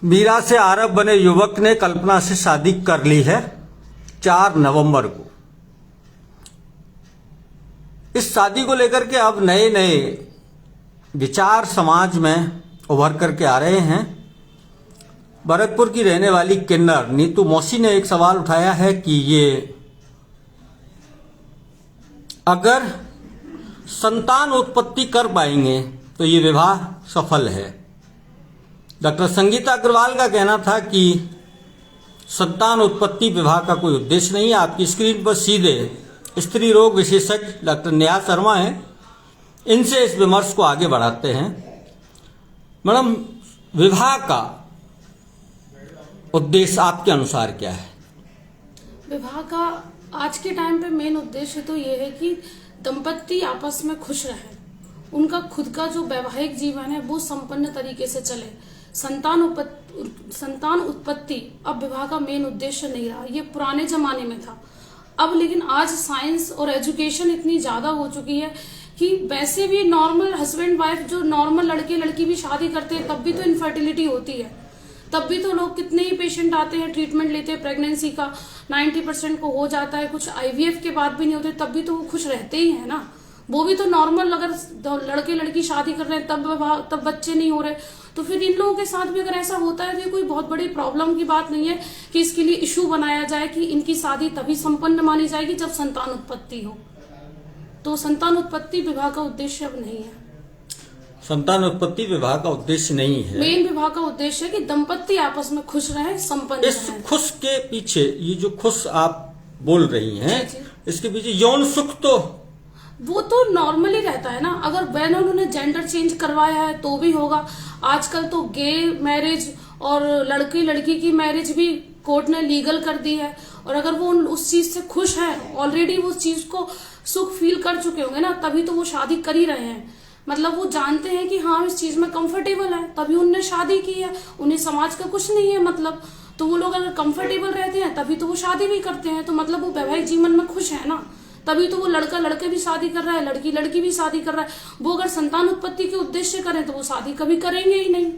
मीरा से आरब बने युवक ने कल्पना से शादी कर ली है 4 नवंबर को। इस शादी को लेकर के अब नए नए विचार समाज में उभर करके आ रहे हैं। भरतपुर की रहने वाली किन्नर नीतू मौसी ने एक सवाल उठाया है कि ये अगर संतान उत्पत्ति कर पाएंगे तो ये विवाह सफल है। डॉक्टर संगीता अग्रवाल का कहना था कि संतान उत्पत्ति विवाह का कोई उद्देश्य नहीं है। आपकी स्क्रीन पर सीधे स्त्री रोग विशेषज्ञ डॉक्टर नेहा शर्मा हैं, इनसे इस विमर्श को आगे बढ़ाते हैं। मैडम, विवाह का उद्देश्य आपके अनुसार क्या है? विवाह का आज के टाइम पे मेन उद्देश्य तो ये है कि दंपत्ति आपस में खुश रहें, उनका खुद का जो वैवाहिक जीवन है वो संपन्न तरीके से चले। संतान उत्पत्ति अब विवाह का मेन उद्देश्य नहीं रहा, ये पुराने जमाने में था। अब लेकिन आज साइंस और एजुकेशन इतनी ज्यादा हो चुकी है कि वैसे भी नॉर्मल हस्बैंड वाइफ जो नॉर्मल लड़के लड़की भी शादी करते हैं तब भी तो इनफर्टिलिटी होती है, तब भी तो लोग कितने ही पेशेंट आते हैं, ट्रीटमेंट लेते हैं, प्रेगनेंसी का 90% को हो जाता है, कुछ आईवीएफ के बाद भी नहीं होते, तब भी तो वो खुश रहते ही है ना। वो भी तो नॉर्मल, अगर लड़के लड़की शादी कर रहे हैं तब बच्चे नहीं हो रहे, तो फिर इन लोगों के साथ भी अगर ऐसा होता है तो ये कोई बहुत बड़ी प्रॉब्लम की बात नहीं है कि इसके लिए इशू बनाया जाए कि इनकी शादी तभी संपन्न मानी जाएगी जब संतान उत्पत्ति हो। तो संतान उत्पत्ति विवाह का उद्देश्य अब नहीं है। संतान उत्पत्ति विवाह का उद्देश्य नहीं है। मेन विवाह का उद्देश्य है कि दंपत्ति आपस में खुश रहे, संपन्न इस रहे। खुश के पीछे, ये जो खुश आप बोल रही हैं, इसके पीछे यौन सुख तो वो तो नॉर्मली रहता है ना। अगर वैन उन्होंने जेंडर चेंज करवाया है तो भी होगा। आजकल तो गे मैरिज और लड़की लड़की की मैरिज भी कोर्ट ने लीगल कर दी है, और अगर वो उस चीज से खुश है, ऑलरेडी वो उस चीज को सुख फील कर चुके होंगे ना, तभी तो वो शादी कर ही रहे हैं। मतलब वो जानते हैं कि हाँ इस चीज में कंफर्टेबल है, तभी उनने शादी की है। उन्हें समाज का कुछ नहीं है मतलब, तो वो लोग अगर कंफर्टेबल रहते हैं तभी तो वो शादी भी करते हैं। तो मतलब वो वैवाहिक जीवन में खुश है ना, तभी तो वो लड़का लड़के भी शादी कर रहा है, लड़की लड़की भी शादी कर रहा है। वो अगर संतान उत्पत्ति के उद्देश्य करें तो वो शादी कभी करेंगे ही नहीं।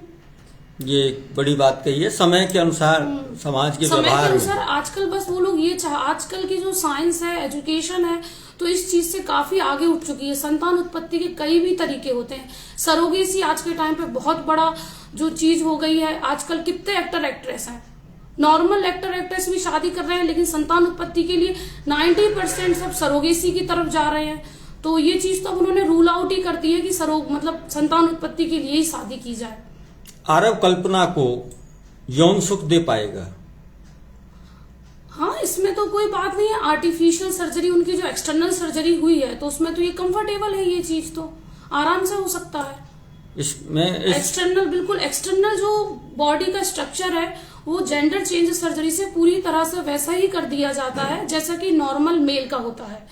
ये बड़ी बात कही है। समय के अनुसार समाज के व्यवहार के अनुसार आजकल बस वो लोग ये आजकल की जो साइंस है, एजुकेशन है, तो इस चीज से काफी आगे उठ चुकी है। संतान उत्पत्ति के कई भी तरीके होते हैं। सरोगेसी आज के टाइम पे बहुत बड़ा जो चीज हो गई है। आजकल कितने एक्टर एक्ट्रेस हैं, नॉर्मल एक्टर एक्ट्रेस भी शादी कर रहे हैं, लेकिन संतान उत्पत्ति के लिए 90% सब सरोगेसी की तरफ जा रहे हैं। तो ये चीज तो उन्होंने रूल आउट ही कर दी है कि मतलब संतान उत्पत्ति के लिए ही शादी की जाए। आरब कल्पना को यौन सुख दे पाएगा? हाँ, इसमें तो कोई बात नहीं है। आर्टिफिशियल सर्जरी, उनकी जो एक्सटर्नल सर्जरी हुई है तो उसमें तो ये कंफर्टेबल है, ये चीज तो आराम से हो सकता है। एक्सटर्नल, बिल्कुल एक्सटर्नल जो बॉडी का स्ट्रक्चर है वो जेंडर चेंज सर्जरी से पूरी तरह से वैसा ही कर दिया जाता है जैसा कि नॉर्मल मेल का होता है।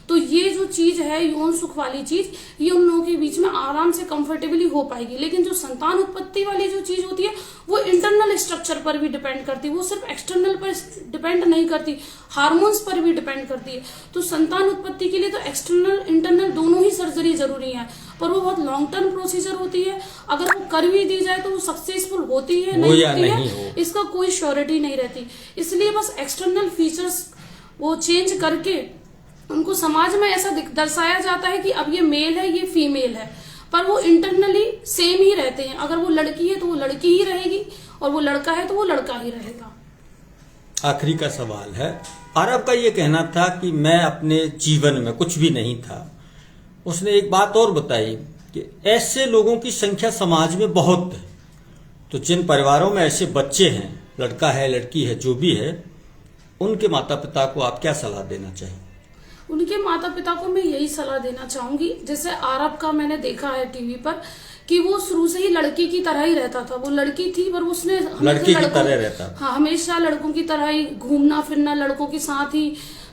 तो ये जो चीज है यौन सुख वाली चीज, ये उन लोगों के बीच में आराम से कंफर्टेबली हो पाएगी। लेकिन जो संतान उत्पत्ति वाली जो चीज होती है वो इंटरनल स्ट्रक्चर पर भी डिपेंड करती है, वो सिर्फ एक्सटर्नल पर डिपेंड नहीं करती, हार्मोन्स पर भी डिपेंड करती है। तो संतान उत्पत्ति के लिए तो एक्सटर्नल इंटरनल दोनों ही सर्जरी जरूरी है, पर वो बहुत लॉन्ग टर्म प्रोसीजर होती है। अगर वो कर भी दी जाए तो वो सक्सेसफुल होती है नहीं होती है, इसका कोई श्योरिटी नहीं रहती। इसलिए बस एक्सटर्नल फीचर्स वो चेंज करके उनको समाज में ऐसा दर्शाया जाता है कि अब ये मेल है, ये फीमेल है, पर वो इंटरनली सेम ही रहते हैं। अगर वो लड़की है तो वो लड़की ही रहेगी, और वो लड़का है तो वो लड़का ही रहेगा। आखिरी का सवाल है, आरब का ये कहना था कि मैं अपने जीवन में कुछ भी नहीं था। उसने एक बात और बताई कि ऐसे लोगों की संख्या समाज में बहुत है, तो जिन परिवारों में ऐसे बच्चे हैं, लड़का है लड़की है जो भी है, उनके माता पिता को आप क्या सलाह देना चाहिए? उनके माता पिता को मैं यही सलाह देना चाहूंगी, जैसे आरब का मैंने देखा है टीवी पर कि वो शुरू से ही लड़की की तरह ही रहता था। वो लड़की थी पर उसने लड़की की तरह रहता, हाँ, हमेशा लड़कों की तरह ही घूमना फिरना, लड़कों के साथ ही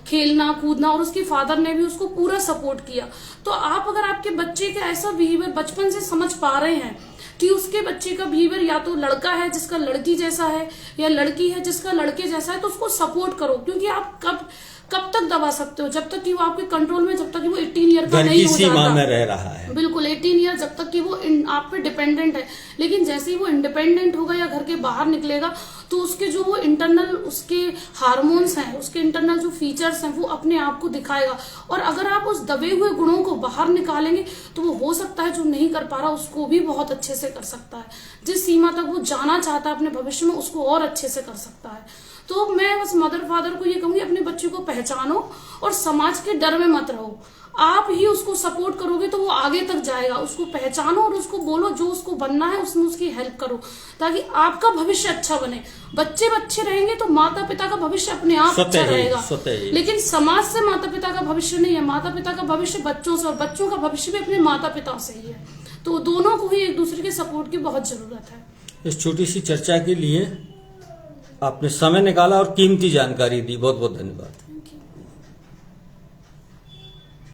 खेलना कूदना, और उसके फादर ने भी उसको पूरा सपोर्ट किया। तो आप अगर आपके बच्चे का ऐसा बिहेवियर बचपन से समझ पा रहे हैं कि उसके बच्चे का बिहेवियर या तो लड़का है जिसका लड़की जैसा है, या लड़की है जिसका लड़के जैसा है, तो उसको सपोर्ट करो। क्योंकि आप कब तक दबा सकते हो? जब तक कि वो आपके कंट्रोल में, जब तक कि वो 18 ईयर का घर नहीं की हो सीमा जाता। में रह रहा है। बिल्कुल 18 ईयर, जब तक कि वो आप पे डिपेंडेंट है। लेकिन जैसे ही वो इंडिपेंडेंट होगा या घर के बाहर निकलेगा तो उसके जो वो इंटरनल उसके हार्मोन्स हैं, उसके इंटरनल जो फीचर्स हैं, वो अपने आप को दिखाएगा। और अगर आप उस दबे हुए गुणों को बाहर निकालेंगे तो वो हो सकता है जो नहीं कर पा रहा उसको भी बहुत अच्छे से कर सकता है। जिस सीमा तक वो जाना चाहता है अपने भविष्य में, उसको और अच्छे से कर सकता है। तो मैं बस मदर फादर को ये कहूंगी, अपने बच्चे को पहचानो और समाज के डर में मत रहो। आप ही उसको सपोर्ट करोगे तो वो आगे तक जाएगा। उसको पहचानो और उसको बोलो जो उसको बनना है उसमें उसकी हेल्प करो, ताकि आपका भविष्य अच्छा बने। बच्चे अच्छे रहेंगे तो माता पिता का भविष्य अपने आप अच्छा रहेगा। लेकिन समाज से माता पिता का भविष्य नहीं है, माता पिता का भविष्य बच्चों से, और बच्चों का भविष्य भी अपने माता पिता से ही है। तो दोनों को ही एक दूसरे के सपोर्ट की बहुत जरूरत है। इस छोटी सी चर्चा के लिए आपने समय निकाला और कीमती जानकारी दी, बहुत बहुत धन्यवाद।